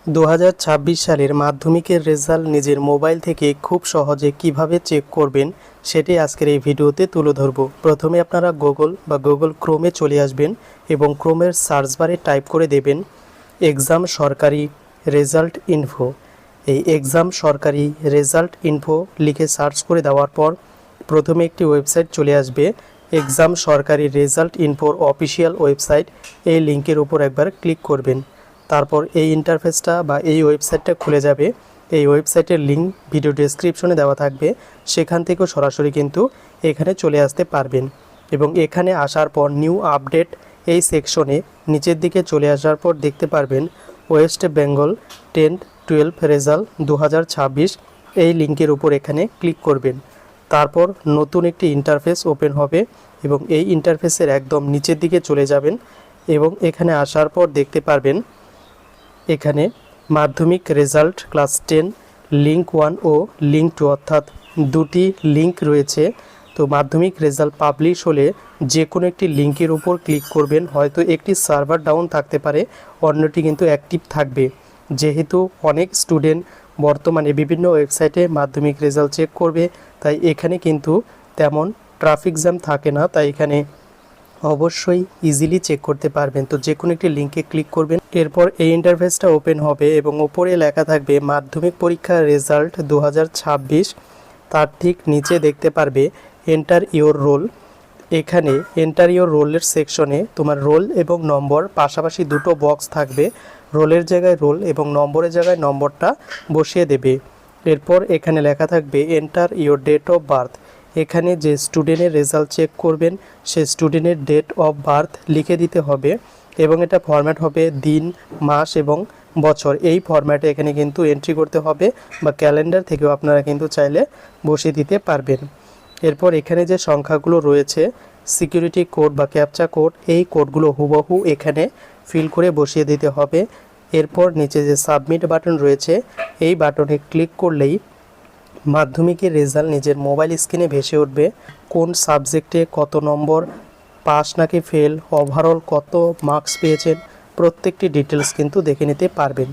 2026 সালের মাধ্যমিকের রেজাল্ট নিজের মোবাইল থেকে খুব সহজে কিভাবে চেক করবেন সেটি আজকের এই ভিডিওতে তুলে ধরব। প্রথমে আপনারা গুগল ক্রোমে চলে আসবেন এবং ক্রোমের সার্চ বারে টাইপ করে দেবেন এক্সাম সরকারি রেজাল্ট ইনফো। এই এক্সাম সরকারি রেজাল্ট ইনফো লিখে সার্চ করে দেওয়ার পর প্রথমে একটি ওয়েবসাইট চলে আসবে, এক্সাম সরকারি রেজাল্ট ইনফোর অফিসিয়াল ওয়েবসাইট। এই লিঙ্কের উপর একবার ক্লিক করবেন। তারপর এই ইন্টারফেসটা বা এই ওয়েবসাইটটা খুলে যাবে। এই ওয়েবসাইটের লিঙ্ক ভিডিও ডেসক্রিপশনে দেওয়া থাকবে, সেখান থেকেও সরাসরি কিন্তু এখানে চলে আসতে পারবেন। এবং এখানে আসার পর নিউ আপডেট এই সেকশনে নিচের দিকে চলে আসার পর দেখতে পারবেন ওয়েস্ট বেঙ্গল 10-12 রেজাল্ট 2026। এই লিঙ্কের উপর এখানে ক্লিক করবেন। তারপর নতুন একটি ইন্টারফেস ওপেন হবে এবং এই ইন্টারফেসের একদম নিচের দিকে চলে যাবেন এবং এখানে আসার পর দেখতে পারবেন এখানে মাধ্যমিক রেজাল্ট ক্লাস 10 লিঙ্ক 1 ও লিঙ্ক 2 অর্থাৎ দুটি লিঙ্ক রয়েছে। তো মাধ্যমিক রেজাল্ট পাবলিশ হলে যে কোনো একটি লিঙ্কের উপর ক্লিক করবেন। হয়তো একটি সার্ভার ডাউন থাকতে পারে, অন্যটি কিন্তু অ্যাক্টিভ থাকবে। যেহেতু অনেক স্টুডেন্ট বর্তমানে বিভিন্ন ওয়েবসাইটে মাধ্যমিক রেজাল্ট চেক করবে, তাই এখানে কিন্তু তেমন ট্রাফিক জ্যাম থাকে না, তাই এখানে অবশ্যই ইজিলি চেক করতে পারবেন। তো যে কোনো একটি লিঙ্কে ক্লিক করবেন, এরপর এই ইন্টারফেসটা ওপেন হবে এবং ওপরে লেখা থাকবে মাধ্যমিক পরীক্ষার রেজাল্ট 2026। তার ঠিক নিচে দেখতে পারবে এন্টার ইওর রোল। এখানে এন্টার ইওর রোলের সেকশনে তোমার রোল এবং নম্বর পাশাপাশি দুটো বক্স থাকবে, রোলের জায়গায় রোল এবং নম্বরের জায়গায় নম্বরটা বসিয়ে দেবে। এরপর এখানে লেখা থাকবে enter your date of birth. এখানে যে স্টুডেন্টের রেজাল্ট চেক করবেন সে স্টুডেন্টের ডেট অফ বার্থ লিখে দিতে হবে এবং এটা ফরম্যাট হবে দিন, মাস এবং বছর। এই ফরম্যাটে এখানে কিন্তু এন্ট্রি করতে হবে, বা ক্যালেন্ডার থেকেও আপনারা কিন্তু চাইলে বসিয়ে দিতে পারবেন। এরপর এখানে যে সংখ্যাগুলো রয়েছে সিকিউরিটি কোড বা ক্যাপচা কোড, এই কোডগুলো হুবহু এখানে ফিল করে বসিয়ে দিতে হবে। এরপর নিচে যে সাবমিট বাটন রয়েছে এই বাটনে ক্লিক করলেই মাধ্যমিকের রেজাল্ট নিজের মোবাইল স্ক্রিনে ভেসে উঠবে। কোন সাবজেক্টে কত নম্বর, পাস নাকি ফেল, ওভারঅল কত মার্কস পেয়েছেন, প্রত্যেকটি ডিটেলস কিন্তু দেখে নিতে পারবেন।